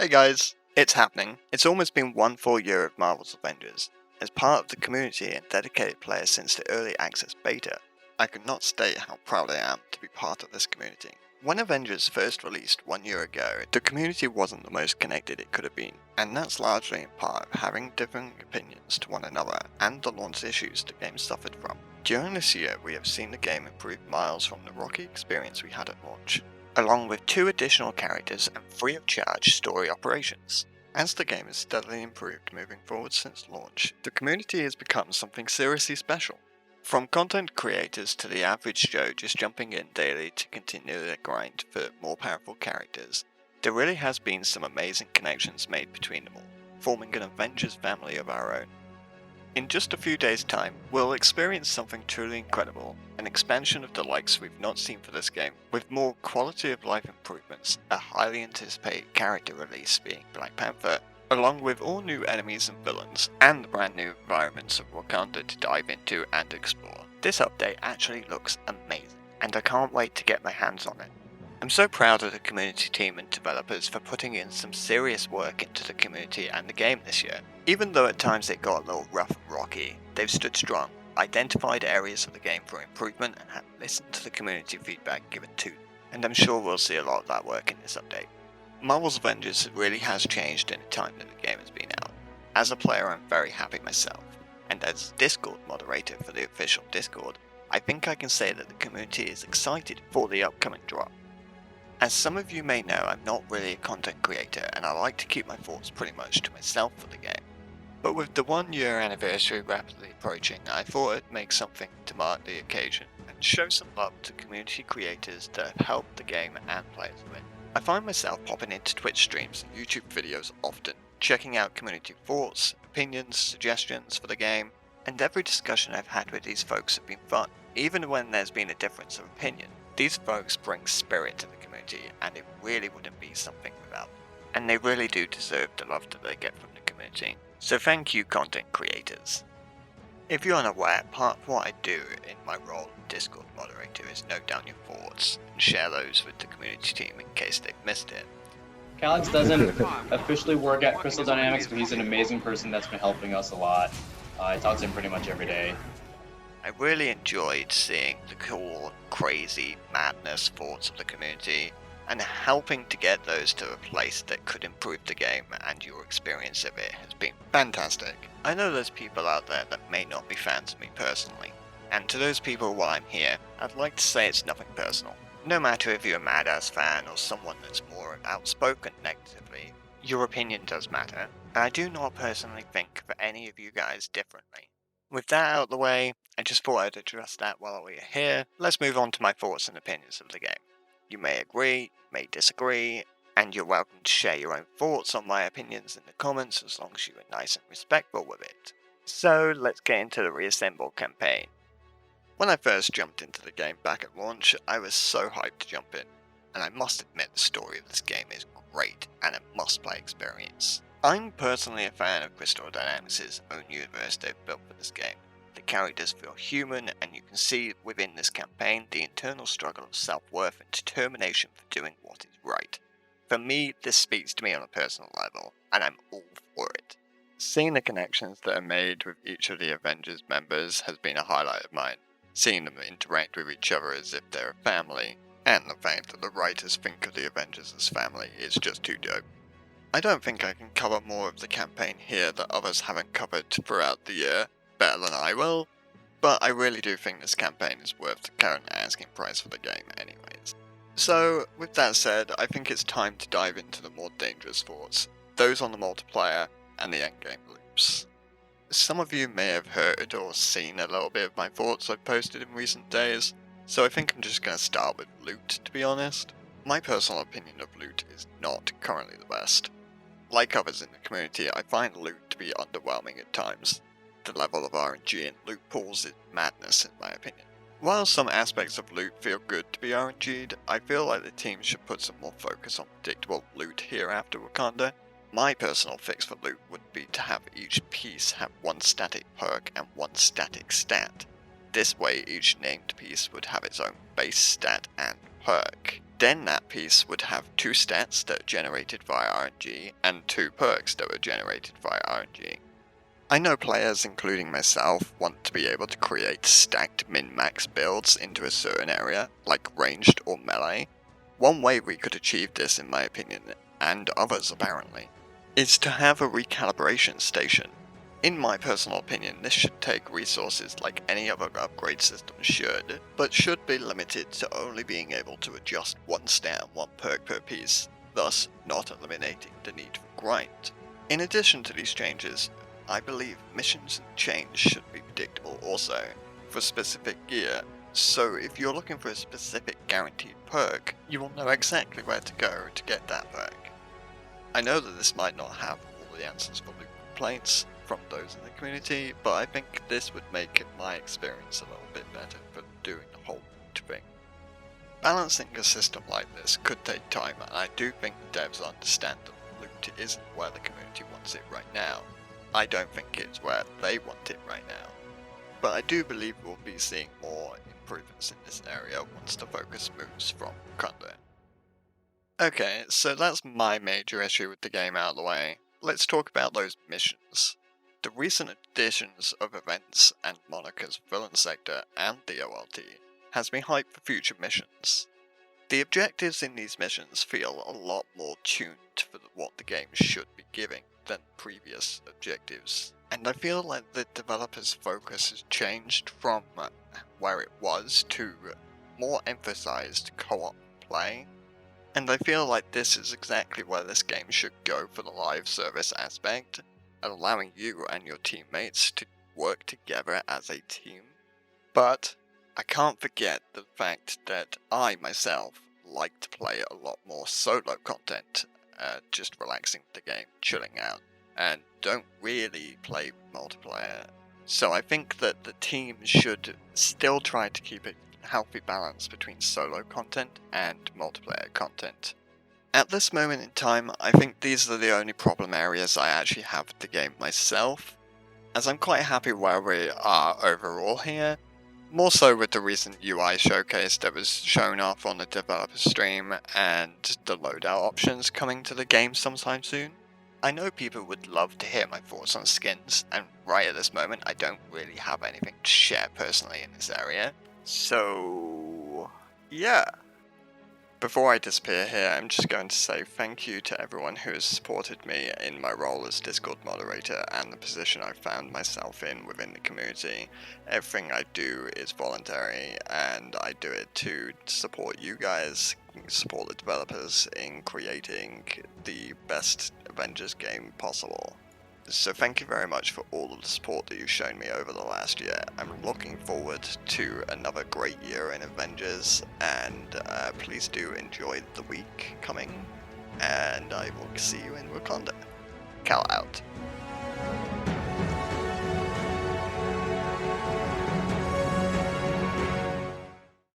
Hey guys, it's happening. It's almost been one full year of Marvel's Avengers. As part of the community and dedicated player since the early access beta, I could not state how proud I am to be part of this community. When Avengers first released 1 year ago, the community wasn't the most connected it could have been, and that's largely in part of having different opinions to one another and the launch issues the game suffered from. During this year, we have seen the game improve miles from the rocky experience we had at launch, along with 2 additional characters and free of charge story operations. As the game has steadily improved moving forward since launch, the community has become something seriously special. From content creators to the average Joe just jumping in daily to continue their grind for more powerful characters, there really has been some amazing connections made between them all, forming an Avengers family of our own. In just a few days' time, we'll experience something truly incredible, an expansion of the likes we've not seen for this game, with more quality of life improvements, a highly anticipated character release being Black Panther, along with all new enemies and villains, and brand new environments of Wakanda to dive into and explore. This update actually looks amazing, and I can't wait to get my hands on it. I'm so proud of the community team and developers for putting in some serious work into the community and the game this year. Even though at times it got a little rough and rocky, they've stood strong, identified areas of the game for improvement, and have listened to the community feedback given to them. And I'm sure we'll see a lot of that work in this update. Marvel's Avengers really has changed in the time that the game has been out. As a player, I'm very happy myself, and as Discord moderator for the official Discord, I think I can say that the community is excited for the upcoming drop. As some of you may know, I'm not really a content creator and I like to keep my thoughts pretty much to myself for the game. But with the 1 year anniversary rapidly approaching, I thought I'd make something to mark the occasion and show some love to community creators that have helped the game and players win. I find myself popping into Twitch streams and YouTube videos often, checking out community thoughts, opinions, suggestions for the game, and every discussion I've had with these folks have been fun, even when there's been a difference of opinion. These folks bring spirit to the community, and it really wouldn't be something without them. And they really do deserve the love that they get from the community. So thank you, content creators. If you're unaware, part of what I do in my role as Discord moderator is note down your thoughts and share those with the community team in case they've missed it. Calex doesn't officially work at Crystal Dynamics, but he's an amazing person that's been helping us a lot. I talk to him pretty much every day. I really enjoyed seeing the cool, crazy, madness thoughts of the community and helping to get those to a place that could improve the game, and your experience of it has been fantastic. I know there's people out there that may not be fans of me personally, and to those people while I'm here, I'd like to say it's nothing personal. No matter if you're a Madass fan or someone that's more outspoken negatively, your opinion does matter, and I do not personally think of any of you guys differently. With that out of the way, I just thought I'd address that while we're here. Let's move on to my thoughts and opinions of the game. You may agree, may disagree, and you're welcome to share your own thoughts on my opinions in the comments as long as you are nice and respectful with it. So let's get into the Reassemble campaign. When I first jumped into the game back at launch, I was so hyped to jump in, and I must admit the story of this game is great and a must-play experience. I'm personally a fan of Crystal Dynamics' own universe they've built for this game. The characters feel human, and you can see within this campaign the internal struggle of self-worth and determination for doing what is right. For me, this speaks to me on a personal level, and I'm all for it. Seeing the connections that are made with each of the Avengers members has been a highlight of mine. Seeing them interact with each other as if they're a family, and the fact that the writers think of the Avengers as family is just too dope. I don't think I can cover more of the campaign here that others haven't covered throughout the year better than I will, but I really do think this campaign is worth the current asking price for the game anyways. So, with that said, I think it's time to dive into the more dangerous thoughts, those on the multiplayer and the endgame loops. Some of you may have heard or seen a little bit of my thoughts I've posted in recent days, so I think I'm just going to start with loot, to be honest. My personal opinion of loot is not currently the best. Like others in the community, I find loot to be underwhelming at times. The level of RNG in loot pools is madness in my opinion. While some aspects of loot feel good to be RNG'd, I feel like the team should put some more focus on predictable loot here after Wakanda. My personal fix for loot would be to have each piece have one static perk and one static stat. This way each named piece would have its own base stat and perk. then that piece would have 2 stats that are generated via RNG and 2 perks that were generated via RNG. I know players, including myself, want to be able to create stacked min-max builds into a certain area, like ranged or melee. One way we could achieve this, in my opinion, and others apparently, is to have a recalibration station. In my personal opinion, this should take resources like any other upgrade system should, but should be limited to only being able to adjust 1 stat and 1 perk per piece, thus not eliminating the need for grind. In addition to these changes, I believe missions and change should be predictable also, for specific gear, so if you're looking for a specific guaranteed perk, you will know exactly where to go to get that perk. I know that this might not have all the answers for loot complaints from those in the community, but I think this would make my experience a little bit better for doing the whole loot thing. Balancing a system like this could take time, and I do think the devs understand that loot isn't where the community wants it right now. I don't think it's where they want it right now. But I do believe we'll be seeing more improvements in this area once the focus moves from Wakanda. Okay, so that's my major issue with the game out of the way. Let's talk about those missions. The recent additions of events and Monica's villain sector and the OLT has me hyped for future missions. The objectives in these missions feel a lot more tuned for what the game should be giving than previous objectives, and I feel like the developers' focus has changed from where it was to more emphasized co-op play, and I feel like this is exactly where this game should go for the live service aspect, allowing you and your teammates to work together as a team. But I can't forget the fact that I myself like to play a lot more solo content, just relaxing with the game, chilling out, and don't really play multiplayer. So I think that the team should still try to keep a healthy balance between solo content and multiplayer content. At this moment in time, I think these are the only problem areas I actually have with the game myself, as I'm quite happy where we are overall here, more so with the recent UI showcase that was shown off on the developer stream and the loadout options coming to the game sometime soon. I know people would love to hear my thoughts on skins, and right at this moment I don't really have anything to share personally in this area, so yeah. Before I disappear here, I'm just going to say thank you to everyone who has supported me in my role as Discord moderator and the position I've found myself in within the community. Everything I do is voluntary, and I do it to support you guys, support the developers in creating the best Avengers game possible. So thank you very much for all of the support that you've shown me over the last year. I'm looking forward to another great year in Avengers, and please do enjoy the week coming, and I will see you in Wakanda. Cal out.